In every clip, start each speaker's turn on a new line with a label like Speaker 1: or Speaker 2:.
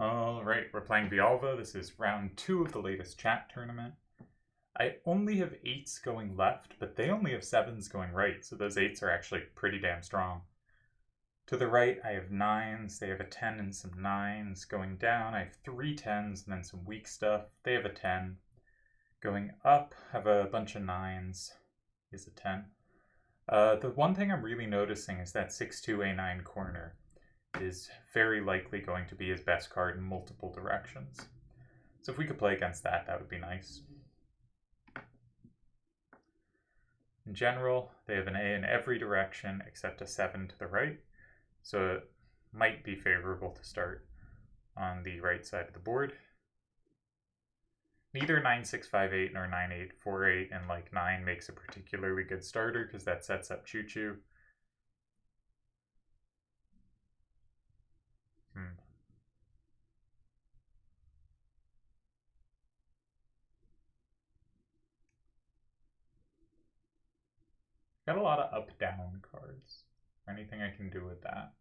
Speaker 1: Alright, we're playing Villalva. This is round 2 of the latest chat tournament. I only have 8s going left, but they only have 7s going right, so those 8s are actually pretty damn strong. To the right, I have 9s. They have a 10 and some 9s. Going down, I have 3 10s and then some weak stuff. They have a 10. Going up, I have a bunch of 9s. Is a 10. The one thing I'm really noticing is that 6-2 A9 corner is very likely going to be his best card in multiple directions. So if we could play against that, that would be nice. In general, they have an A in every direction except a 7 to the right, so it might be favorable to start on the right side of the board. Neither 9-6-5-8 nor 9-8-4-8 and like 9 makes a particularly good starter because that sets up Choo Choo. Got a lot of up-down cards. Anything I can do with that?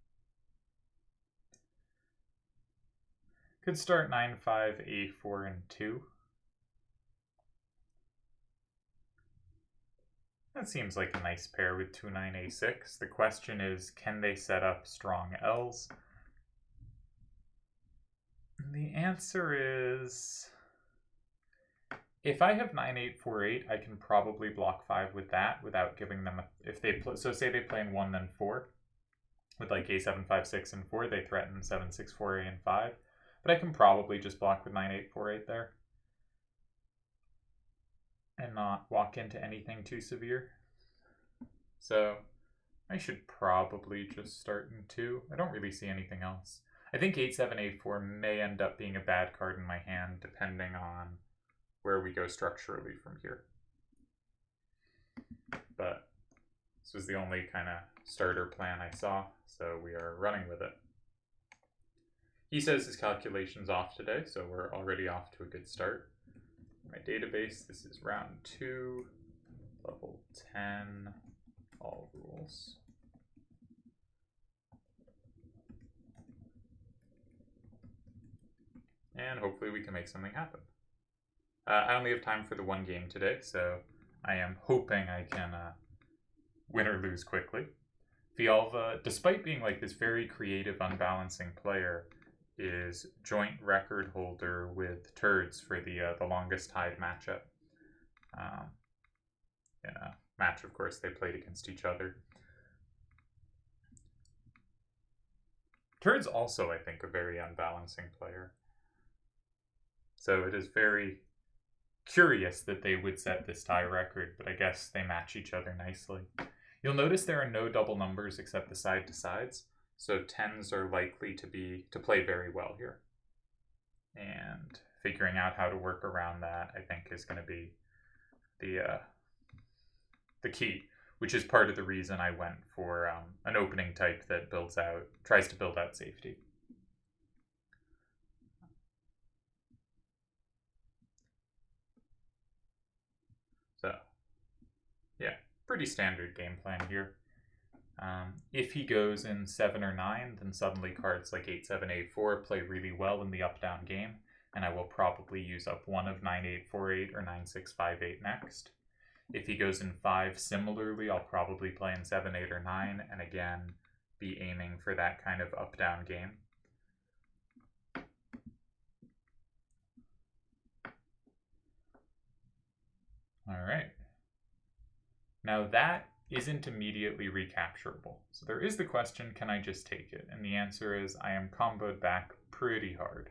Speaker 1: Could start 9-5-A4 and 2. That seems like a nice pair with 2-9-A6. The question is, can they set up strong L's? The answer is, if I have 9-8-4-8, I can probably block 5 with that without giving them if they play, so say they play in 1 then 4 with like A7, 5, 6, and 4, they threaten 7, 6, 4, A, and 5. But I can probably just block with 9-8-4-8 there and not walk into anything too severe. So I should probably just start in 2. I don't really see anything else. I think 8-7-8-4 may end up being a bad card in my hand depending on where we go structurally from here. But this was the only kind of starter plan I saw, so we are running with it. He says his calculation's off today, so we're already off to a good start. My database, this is round 2, level 10, all rules. And hopefully we can make something happen. I only have time for the one game today, so I am hoping I can win or lose quickly. Villalva, despite being like this very creative, unbalancing player, is joint record holder with Turds for the longest tied matchup. In a match, of course, they played against each other. Turds also, I think, a very unbalancing player. So it is very curious that they would set this tie record, but I guess they match each other nicely. You'll notice there are no double numbers except the side to sides, so 10s are likely to play very well here. And figuring out how to work around that, I think, is going to be the key, which is part of the reason I went for an opening type that tries to build out safety. So, yeah, pretty standard game plan here. If he goes in 7 or 9, then suddenly cards like 8-7-8-4 play really well in the up-down game, and I will probably use up one of 9-8-4-8 or 9-6-5-8 next. If he goes in 5 similarly, I'll probably play in 7, 8, or 9, and again, be aiming for that kind of up-down game. All right. Now that isn't immediately recapturable. So there is the question, can I just take it? And the answer is, I am comboed back pretty hard.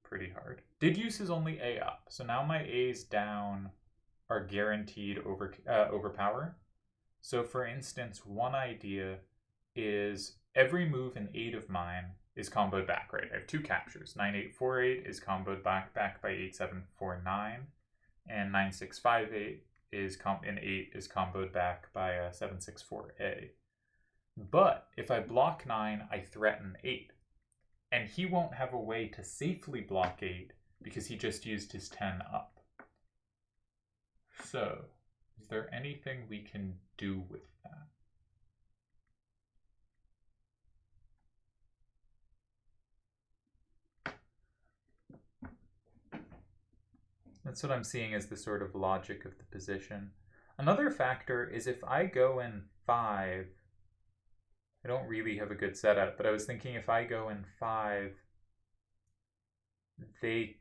Speaker 1: Pretty hard. Did use his only A up, so now my A's down are guaranteed overpower. So for instance, one idea is every move in 8 of mine is comboed back, right? I have 2 captures. 9-8-4-8 is comboed back by 8-7-4-9, and 9-6-5-8 in 8 is comboed back by 7-6-4-A. But if I block 9, I threaten 8. And he won't have a way to safely block 8 because he just used his 10 up. So, is there anything we can do with that? That's what I'm seeing as the sort of logic of the position. Another factor is if I go in 5, I don't really have a good setup, but I was thinking if I go in 5, they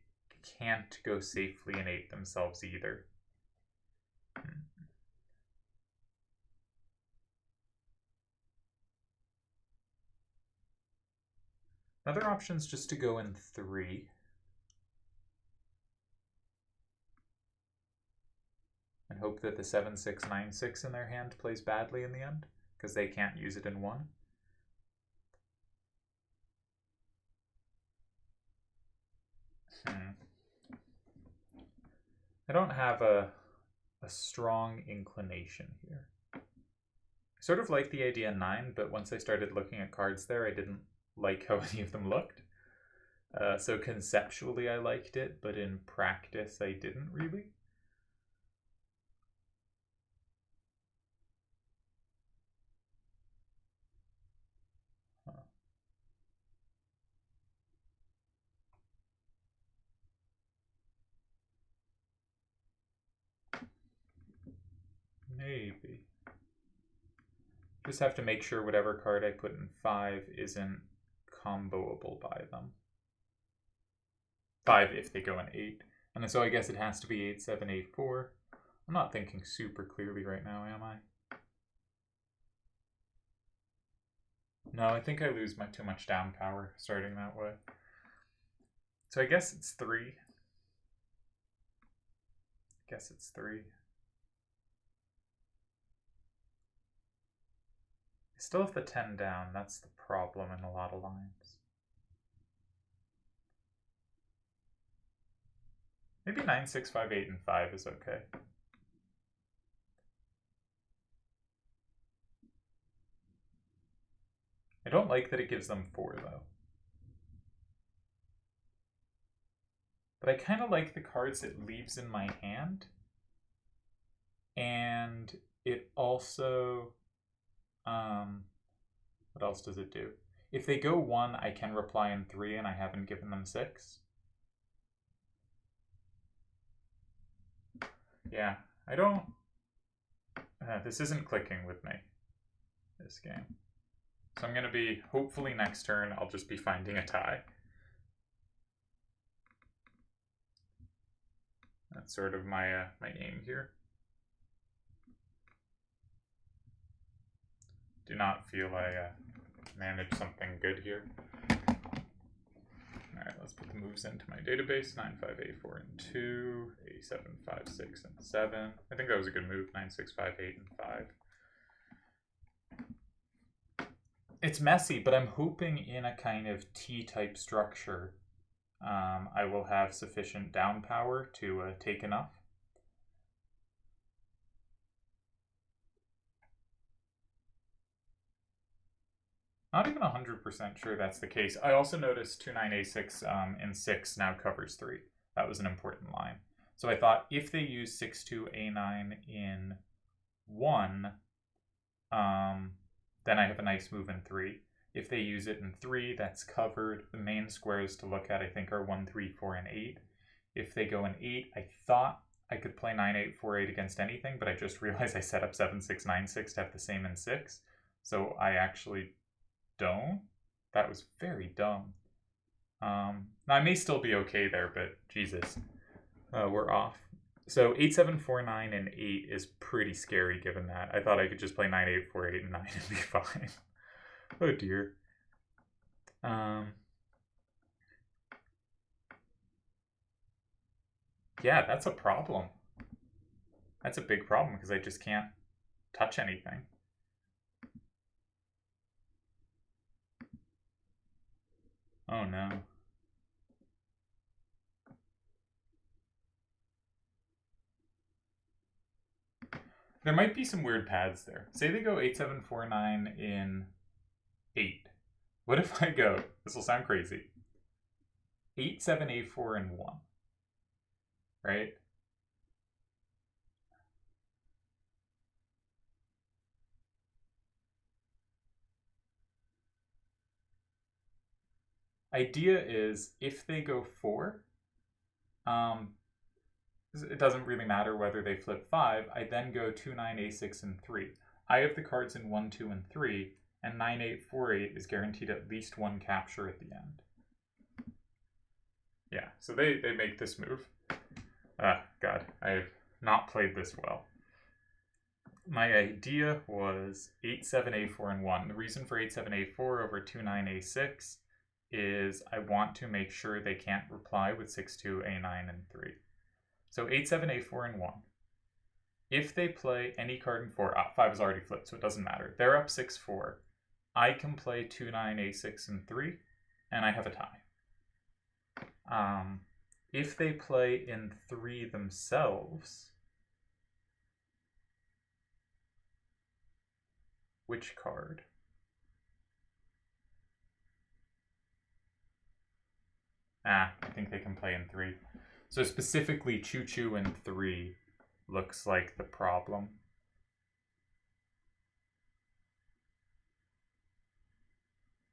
Speaker 1: can't go safely in 8 themselves either. Another option is just to go in 3. And hope that the 7-6-9-6 in their hand plays badly in the end, because they can't use it in 1. I don't have a strong inclination here. I sort of like the idea 9, but once I started looking at cards there, I didn't like how any of them looked. So conceptually I liked it, but in practice I didn't really. Maybe. Just have to make sure whatever card I put in 5 isn't comboable by them. 5 if they go in 8. And so I guess it has to be 8-7-8-4. I'm not thinking super clearly right now, am I? No, I think I lose too much down power starting that way. So I guess it's 3. Guess it's 3. I still have the 10 down. That's the problem in a lot of lines. Maybe 9, 6, 5, 8, and 5 is okay. I don't like that it gives them 4, though. But I kind of like the cards it leaves in my hand. And it also... what else does it do? If they go 1, I can reply in 3, and I haven't given them 6. Yeah, I don't... this isn't clicking with me, this game. So I'm going to be, hopefully next turn, I'll just be finding a tie. That's sort of my my aim here. Do not feel I managed something good here. Alright, let's put the moves into my database. 9, 5, 8, 4, and 2. 8, 7, 5, 6, and 7. I think that was a good move. 9, 6, 5, 8, and 5. It's messy, but I'm hoping in a kind of T-type structure I will have sufficient down power to take enough. Not even 100% sure that's the case. I also noticed 29A6 in 6 now covers 3. That was an important line. So I thought if they use 6-2-A9 in 1, then I have a nice move in 3. If they use it in 3, that's covered. The main squares to look at, I think, are 1, 3, 4, and 8. If they go in 8, I thought I could play 9, 8, 4, 8 against anything, but I just realized I set up 7, 6, 9, 6 to have the same in 6. So I actually don't. That was very dumb. Now I may still be okay there, but Jesus. We're off. So 8, 7, 4, 9, and 8 is pretty scary given that. I thought I could just play 9, 8, 4, 8, and 9 and be fine. Oh dear. Yeah, that's a problem. That's a big problem because I just can't touch anything. Oh no. There might be some weird paths there. Say they go 8, 7, 4, 9 in 8. What if I go, this will sound crazy, 8, 7, 8, 4, and 1, right? Idea is if they go 4, it doesn't really matter whether they flip 5. I then go 2, 9, A6, and 3. I have the cards in 1, 2, and 3, and 9, 8, 4, 8 is guaranteed at least one capture at the end. Yeah, so they make this move. God, I have not played this well. My idea was 8, 7, A4, and 1. The reason for 8, 7, A4 over 2, 9, A6 is I want to make sure they can't reply with 6, 2, A9, and 3. So 8, 7, A4, and 1. If they play any card in 4, 5 is already flipped, so it doesn't matter. They're up 6, 4. I can play 2, 9, A6, and 3, and I have a tie. If they play in 3 themselves, which card? I think they can play in 3. So specifically, Choo-Choo in 3 looks like the problem.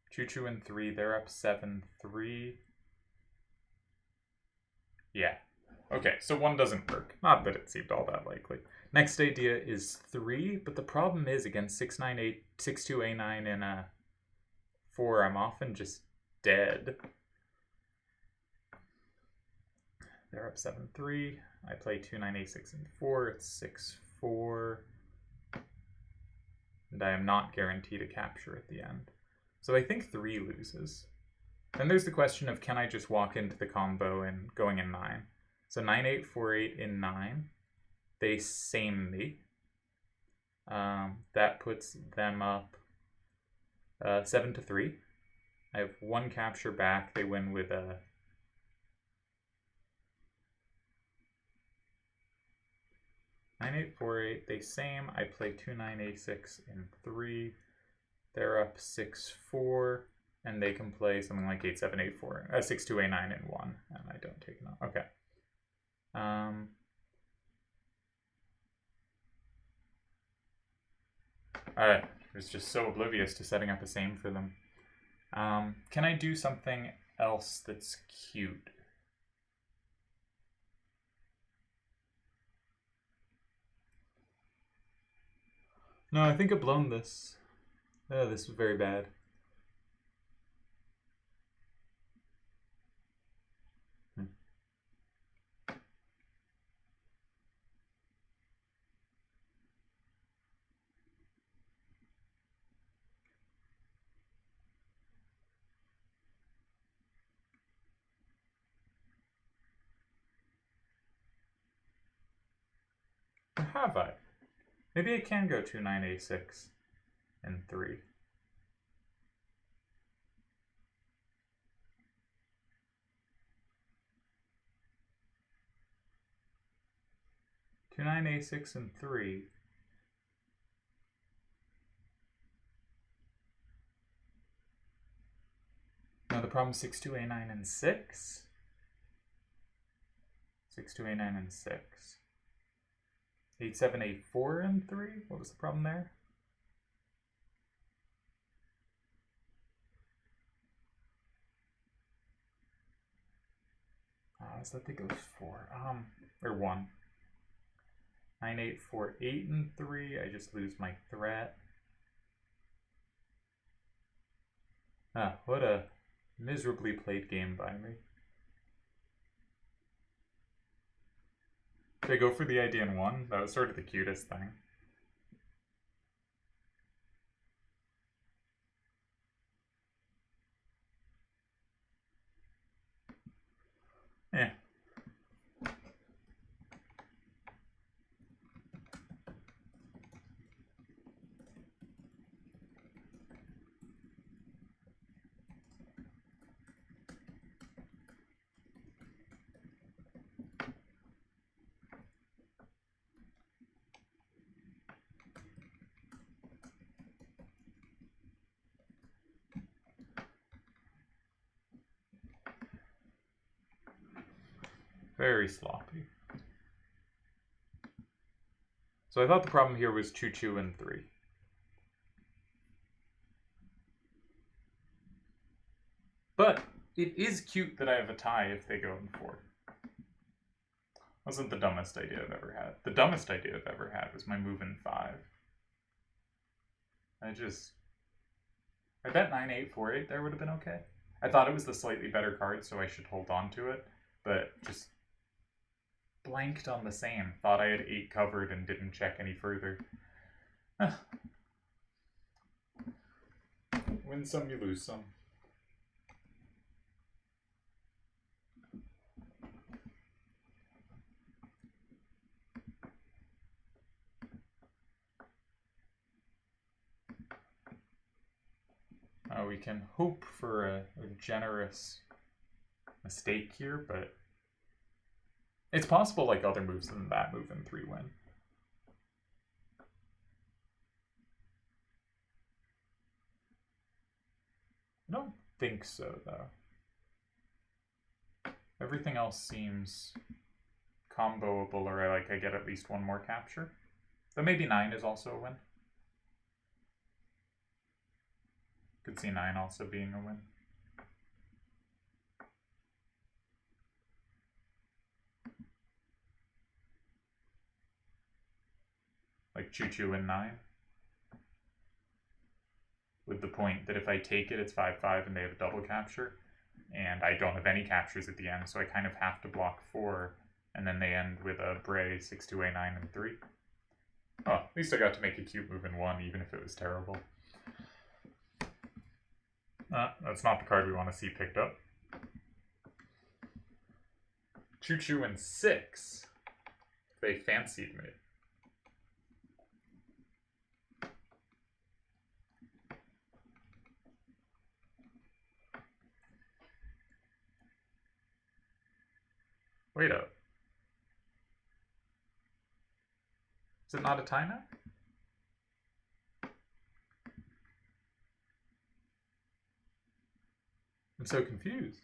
Speaker 1: Choo-Choo in 3, they're up 7, 3. Yeah. Okay, so 1 doesn't work. Not that it seemed all that likely. Next idea is 3, but the problem is, again, 6, 9, 8, 6, 2, A9, and 4, I'm often just dead. They're up 7, 3. I play 2, 9, A6, and 4. It's 6, 4. And I am not guaranteed a capture at the end. So I think 3 loses. Then there's the question of, can I just walk into the combo and going in 9? So 9, 8, 4, 8 in 9. They same me. That puts them up 7 to 3. I have 1 capture back. They win with a 9, 8, 4, 8. They same. I play 2, 9, A6 in 3. They're up 6, 4. And they can play something like 8, 7, 8, 4, 6, 2, A9, and 1. And I don't take enough. Okay. I was just so oblivious to setting up a same for them. Can I do something else that's cute? No, I think I've blown this. This was very bad. Or have I? Maybe I can go 2, 9, A6 and 3. Two, 9, A6 and 3. No, the problem is 6, 2, A9 and 6. 6, 2, A9 and 6. 8, 7, A4 and 3? What was the problem there? Is that they go 4? Or 1. 9, 8, 4, 8 and 3. I just lose my threat. What a miserably played game by me. Did I go for the idea in 1? That was sort of the cutest thing. Yeah. Very sloppy. So I thought the problem here was Choo-Choo and 3. But it is cute that I have a tie if they go in 4. Wasn't the dumbest idea I've ever had. The dumbest idea I've ever had was my move in 5. I bet 9-8-4-8 there would have been okay. I thought it was the slightly better card, so I should hold on to it, but just blanked on the same. Thought I had 8 covered and didn't check any further. Win some, you lose some. We can hope for a generous mistake here, but it's possible like other moves than that move in 3 win. I don't think so, though. Everything else seems comboable, or I get at least one more capture. But maybe 9 is also a win. Could see 9 also being a win. Like Choo-Choo in 9. With the point that if I take it, it's 5-5 and they have a double capture. And I don't have any captures at the end, so I kind of have to block 4. And then they end with a Bray 6-2A9 and 3. Oh, at least I got to make a cute move in 1, even if it was terrible. That's not the card we want to see picked up. Choo-Choo in 6. They fancied me. Wait up. Is it not a tie now? I'm so confused.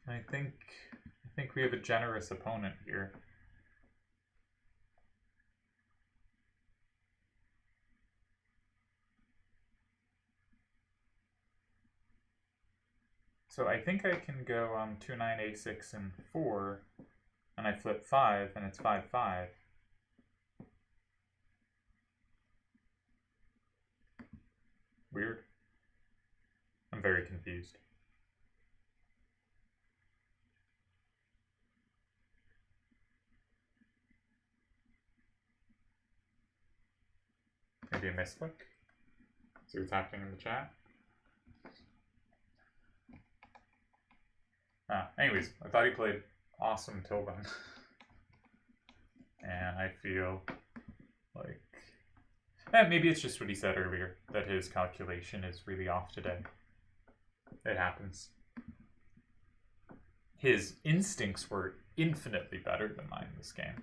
Speaker 1: I think we have a generous opponent here. So I think I can go 2-9-8-6 and 4, and I flip 5, and it's 5-5. Weird. I'm very confused. Maybe a misclick? See what's happening in the chat? Anyways, I thought he played awesome till then. And I feel like... maybe it's just what he said earlier, that his calculation is really off today. It happens. His instincts were infinitely better than mine this game.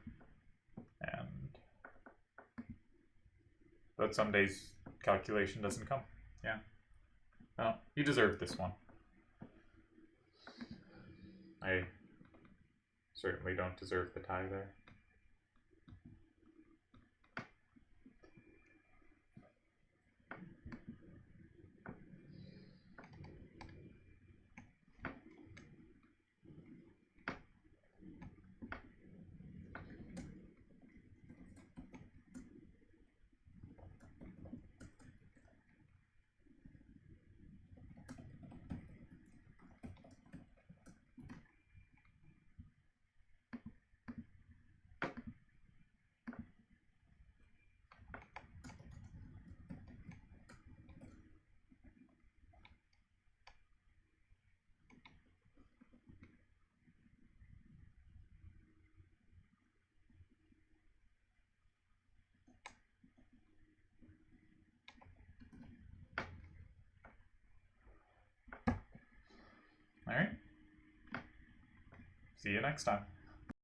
Speaker 1: But some days calculation doesn't come. Yeah. Well, he deserved this one. I certainly don't deserve the tie there. All right. See you next time.